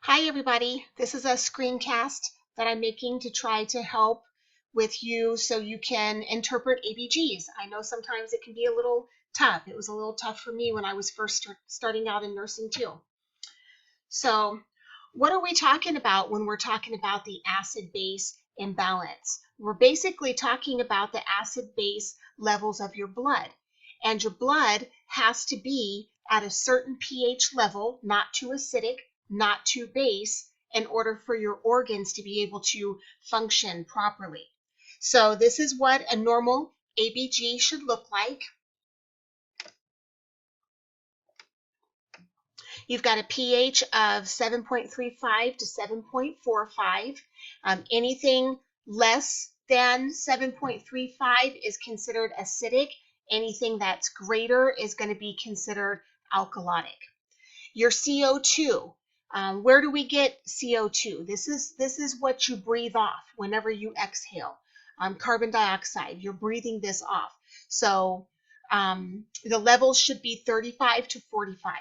Hi everybody, this is a screencast that I'm making to try to help with you so you can interpret ABGs. I know sometimes it can be a little tough. It was a little tough for me when I was first starting out in nursing too. So what are we talking about when we're talking about the acid-base imbalance? We're basically talking about the acid-base levels of your blood. And your blood has to be at a certain pH level, not too acidic, not too base, in order for your organs to be able to function properly. So this is what a normal ABG should look like. You've got a pH of 7.35 to 7.45. Anything less than 7.35 is considered acidic. Anything that's greater is going to be considered alkalotic. Your CO2, where do we get CO2? This is what you breathe off whenever you exhale. Carbon dioxide, you're breathing this off. So the levels should be 35 to 45.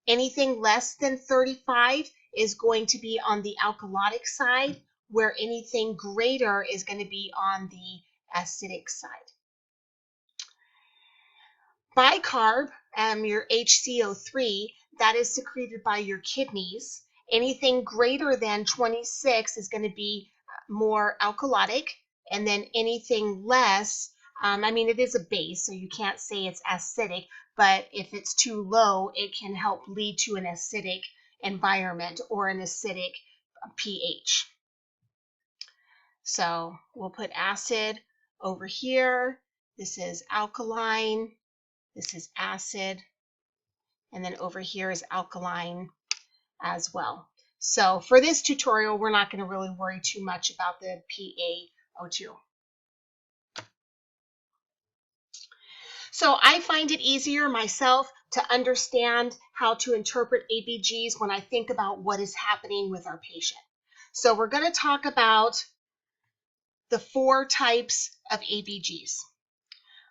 Anything less than 35 is going to be on the alkalotic side, where anything greater is going to be on the acidic side. Bicarb, your HCO3, that is secreted by your kidneys. Anything greater than 26 is going to be more alkalotic, and then anything less, it is a base, so you can't say it's acidic, but if it's too low, it can help lead to an acidic environment or an acidic pH. So we'll put acid over here. This is alkaline. This is acid. And then over here is alkaline as well. So for this tutorial, we're not going to really worry too much about the PaO2. So I find it easier myself to understand how to interpret ABGs when I think about what is happening with our patient. So we're going to talk about the 4 types of ABGs.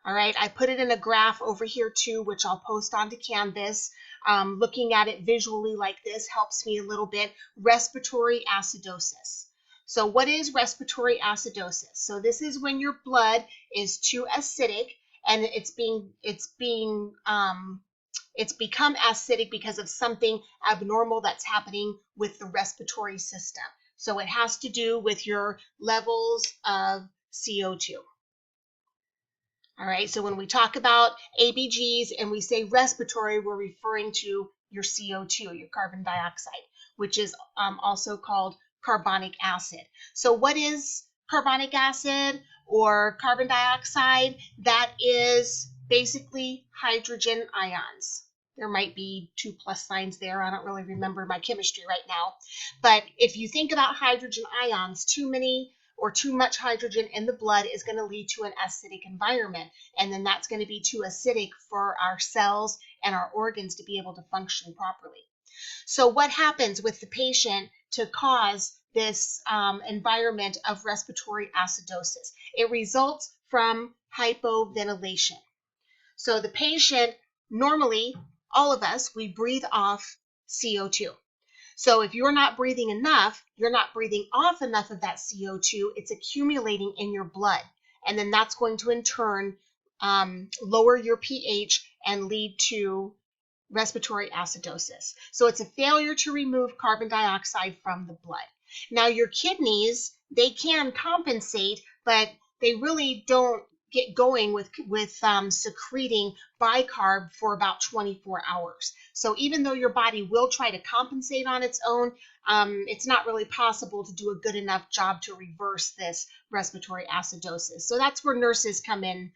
All right, I put it in a graph over here too, which I'll post onto Canvas. Looking at it visually like this helps me a little bit. Respiratory acidosis. So what is respiratory acidosis? So this is when your blood is too acidic and it's become acidic because of something abnormal that's happening with the respiratory system. So it has to do with your levels of CO2. All right, so when we talk about ABGs and we say respiratory, we're referring to your CO2, your carbon dioxide, which is also called carbonic acid. So what is carbonic acid or carbon dioxide? That is basically hydrogen ions. There might be 2 plus signs there. I don't really remember my chemistry right now. But if you think about hydrogen ions, too many or too much hydrogen in the blood is going to lead to an acidic environment. And then that's going to be too acidic for our cells and our organs to be able to function properly. So what happens with the patient to cause this environment of respiratory acidosis? It results from hypoventilation. So the patient, normally, all of us, we breathe off CO2. So if you're not breathing enough, you're not breathing off enough of that CO2, it's accumulating in your blood. And then that's going to in turn lower your pH and lead to respiratory acidosis. So it's a failure to remove carbon dioxide from the blood. Now your kidneys, they can compensate, but they really don't get going with secreting bicarb for about 24 hours. So even though your body will try to compensate on its own, it's not really possible to do a good enough job to reverse this respiratory acidosis. So that's where nurses come in.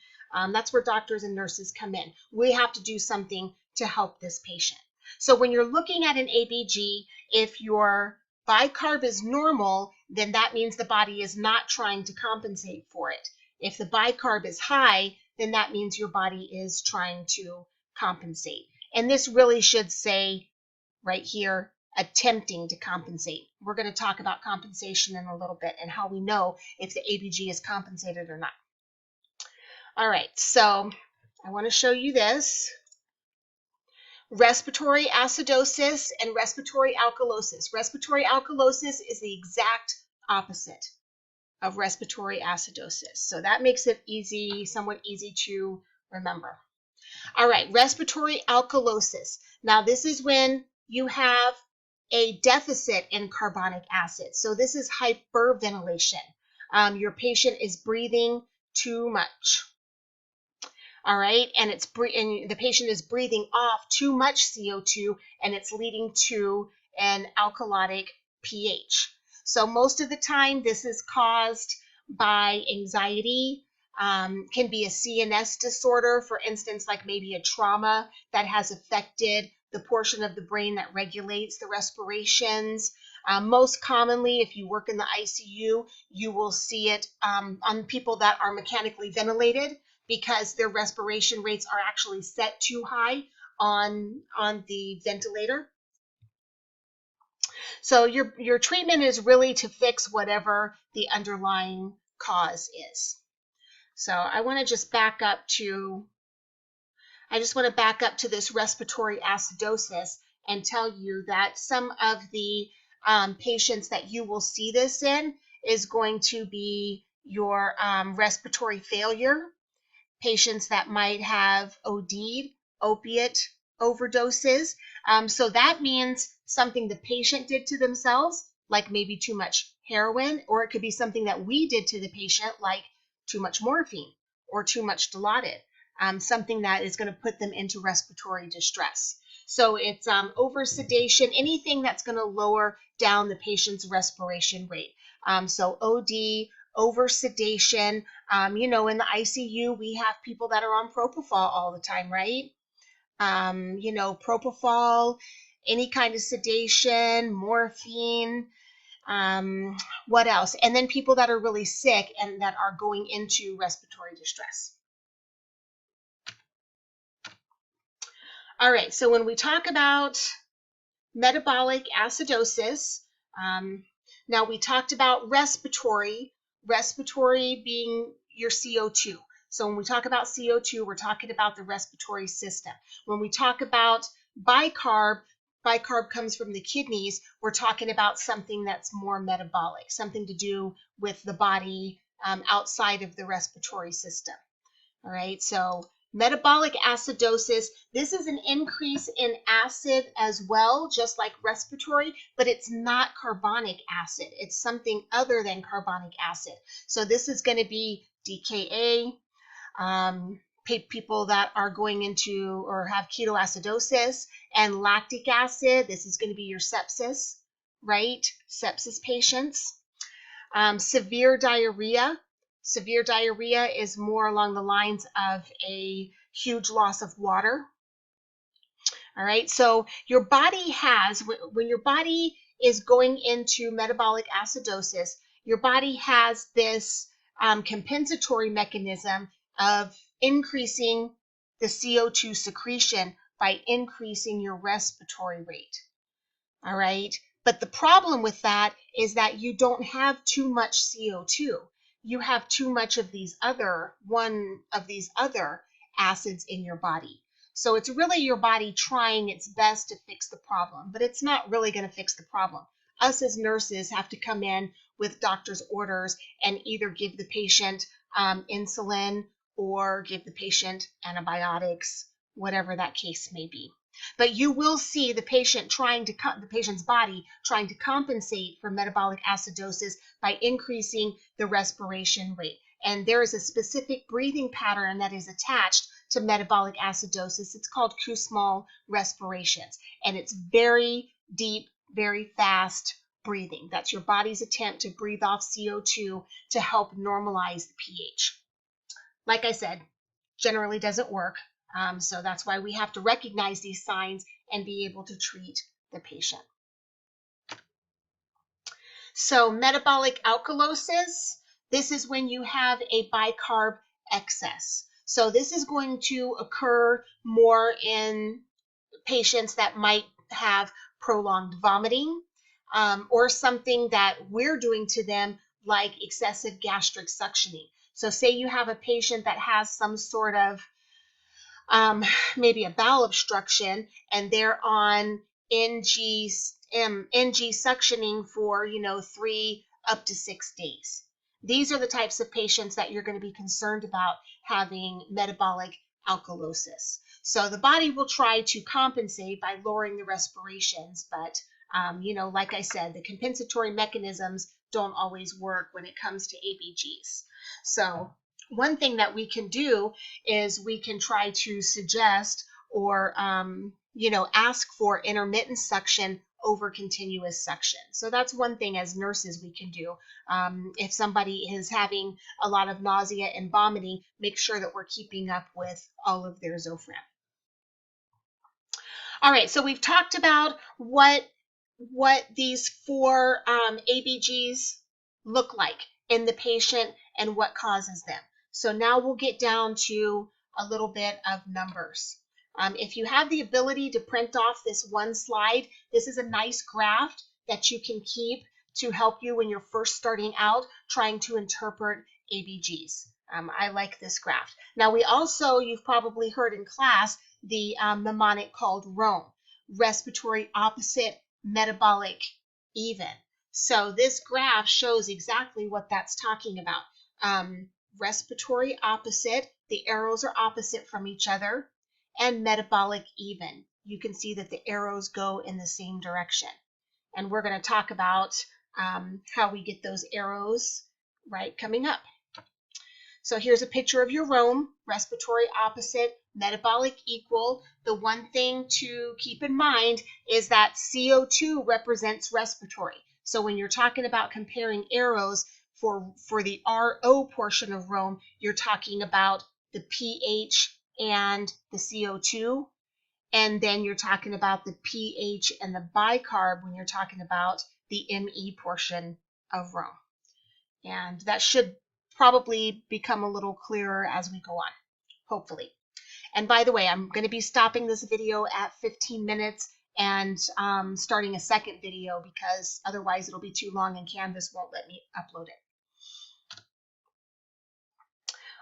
That's where doctors and nurses come in. We have to do something to help this patient. So when you're looking at an ABG, if your bicarb is normal, then that means the body is not trying to compensate for it. If the bicarb is high, then that means your body is trying to compensate. And this really should say right here, attempting to compensate. We're going to talk about compensation in a little bit and how we know if the ABG is compensated or not. All right, so I want to show you this. respiratory acidosis and respiratory alkalosis. Respiratory alkalosis is the exact opposite of respiratory acidosis. So that makes it easy, somewhat easy to remember. All right, respiratory alkalosis. Now this is when you have a deficit in carbonic acid. So this is hyperventilation. Your patient is breathing too much. All right, and the patient is breathing off too much CO2, and it's leading to an alkalotic pH. So most of the time, this is caused by anxiety. Can be a CNS disorder, for instance, like maybe a trauma that has affected the portion of the brain that regulates the respirations. Most commonly, if you work in the ICU, you will see it on people that are mechanically ventilated, because their respiration rates are actually set too high on the ventilator. So your treatment is really to fix whatever the underlying cause is. So I want to just back up to this respiratory acidosis and tell you that some of the patients that you will see this in is going to be your respiratory failure, patients that might have OD'd, opiate overdoses. So that means something the patient did to themselves, like maybe too much heroin, or it could be something that we did to the patient, like too much morphine or too much Dilaudid, something that is going to put them into respiratory distress. So it's over sedation, anything that's going to lower down the patient's respiration rate. So OD, over sedation. You know, in the ICU, we have people that are on propofol all the time, right? You know, propofol, any kind of sedation, morphine, what else? And then people that are really sick and that are going into respiratory distress. All right, so when we talk about metabolic acidosis, now we talked about respiratory being your CO2. So when we talk about CO2, we're talking about the respiratory system. When we talk about bicarb comes from the kidneys, we're talking about something that's more metabolic, something to do with the body outside of the respiratory system. All right, so metabolic acidosis, this is an increase in acid as well, just like respiratory, but it's not carbonic acid. It's something other than carbonic acid. So this is going to be DKA, people that are going into or have ketoacidosis, and lactic acid. This is going to be your sepsis, right? Sepsis patients. Severe diarrhea. Severe diarrhea is more along the lines of a huge loss of water. All right, so your body has, when your body is going into metabolic acidosis, your body has this compensatory mechanism of increasing the CO2 secretion by increasing your respiratory rate. All right, but the problem with that is that you don't have too much CO2. You have too much of one of these other acids in your body. So it's really your body trying its best to fix the problem, but it's not really going to fix the problem. Us as nurses have to come in with doctor's orders and either give the patient insulin or give the patient antibiotics, whatever that case may be. But you will see the patient's body trying to compensate for metabolic acidosis by increasing the respiration rate. And there is a specific breathing pattern that is attached to metabolic acidosis. It's called Kussmaul respirations. And it's very deep, very fast breathing. That's your body's attempt to breathe off CO2 to help normalize the pH. Like I said, generally doesn't work. So that's why we have to recognize these signs and be able to treat the patient. So metabolic alkalosis, this is when you have a bicarb excess. So this is going to occur more in patients that might have prolonged vomiting or something that we're doing to them like excessive gastric suctioning. So say you have a patient that has some sort of maybe a bowel obstruction, and they're on NG suctioning for, 3 up to 6 days. These are the types of patients that you're going to be concerned about having metabolic alkalosis. So the body will try to compensate by lowering the respirations, but like I said, the compensatory mechanisms don't always work when it comes to ABGs. So one thing that we can do is we can try to suggest or, ask for intermittent suction over continuous suction. So that's one thing as nurses we can do. If somebody is having a lot of nausea and vomiting, make sure that we're keeping up with all of their Zofran. All right, so we've talked about what these 4 ABGs look like in the patient and what causes them. So now we'll get down to a little bit of numbers. If you have the ability to print off this one slide, this is a nice graph that you can keep to help you when you're first starting out trying to interpret ABGs. I like this graph. Now we also, you've probably heard in class, the mnemonic called ROME, respiratory opposite, metabolic even. So this graph shows exactly what that's talking about. Respiratory opposite, the arrows are opposite from each other, and metabolic even. You can see that the arrows go in the same direction. And we're going to talk about how we get those arrows right coming up. So here's a picture of your ROME, respiratory opposite, metabolic equal. The one thing to keep in mind is that CO2 represents respiratory. So when you're talking about comparing arrows for the RO portion of ROME, you're talking about the pH and the CO2. And then you're talking about the pH and the bicarb when you're talking about the ME portion of ROME. And that should probably become a little clearer as we go on, hopefully. And by the way, I'm going to be stopping this video at 15 minutes and starting a second video because otherwise it'll be too long and Canvas won't let me upload it.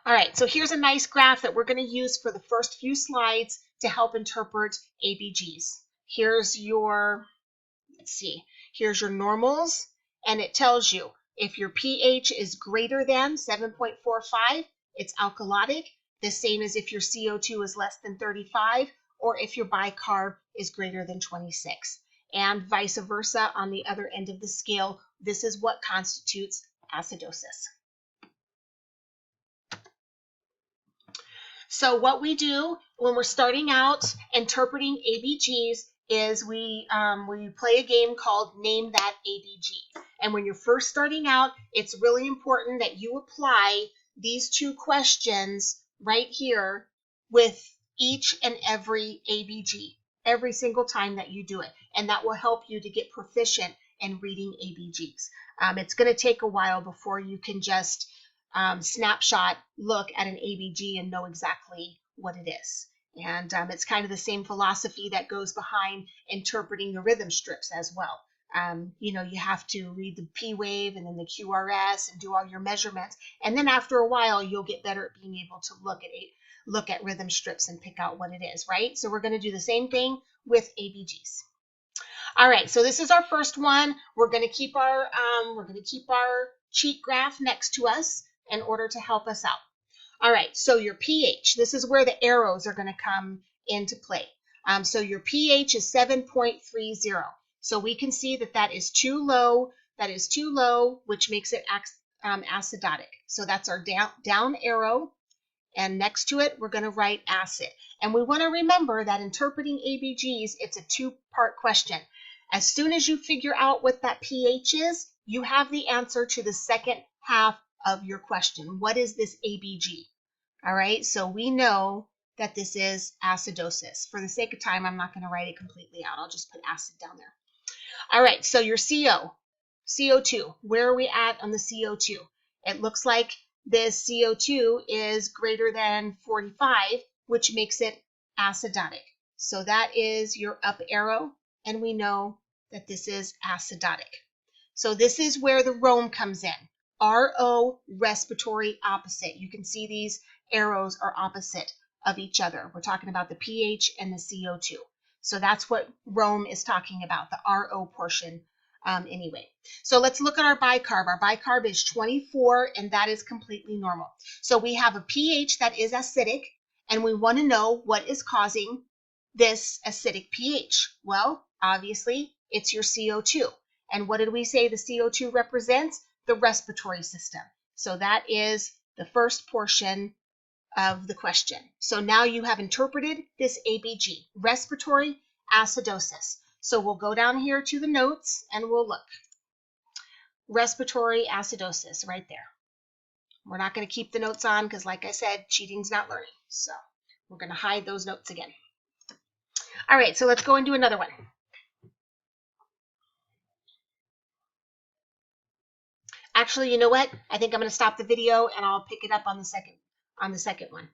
All right, so here's a nice graph that we're going to use for the first few slides to help interpret ABGs. Here's your, here's your normals, and it tells you if your pH is greater than 7.45, it's alkalotic, the same as if your CO2 is less than 35, or if your bicarb is greater than 26. And vice versa on the other end of the scale, this is what constitutes acidosis. So what we do when we're starting out interpreting ABGs is we play a game called Name That ABG. And when you're first starting out, it's really important that you apply these 2 questions right here with each and every ABG, every single time that you do it. And that will help you to get proficient in reading ABGs. It's going to take a while before you can just snapshot look at an ABG and know exactly what it is. And it's kind of the same philosophy that goes behind interpreting the rhythm strips as well. You have to read the P wave and then the QRS and do all your measurements. And then after a while, you'll get better at being able to look at rhythm strips and pick out what it is, right? So we're going to do the same thing with ABGs. All right, so this is our first one. We're going to keep our cheat graph next to us in order to help us out. All right, so your pH, this is where the arrows are going to come into play. So your pH is 7.30. So we can see that that is too low. That is too low, which makes it acidotic. So that's our down arrow. And next to it, we're going to write acid. And we want to remember that interpreting ABGs, it's a 2-part question. As soon as you figure out what that pH is, you have the answer to the second half of your question. What is this ABG? All right, so we know that this is acidosis. For the sake of time, I'm not going to write it completely out. I'll just put acid down there. All right, so your CO2, where are we at on the CO2? It looks like this CO2 is greater than 45, which makes it acidotic. So that is your up arrow, and we know that this is acidotic. So this is where the ROME comes in. RO, respiratory opposite. You can see these arrows are opposite. of each other. We're talking about the pH and the CO2. So that's what Rome is talking about, the RO portion anyway. So let's look at our bicarb. Our bicarb is 24, and that is completely normal. So we have a pH that is acidic, and we want to know what is causing this acidic pH. Well, obviously, it's your CO2. And what did we say the CO2 represents? The respiratory system. So that is the first portion of the question. So now you have interpreted this ABG, respiratory acidosis. So we'll go down here to the notes and we'll look. Respiratory acidosis right there. We're not going to keep the notes on because, like I said, cheating's not learning. So we're going to hide those notes again. All right, so let's go and do another one. Actually, you know what? I think I'm going to stop the video and I'll pick it up on the second one.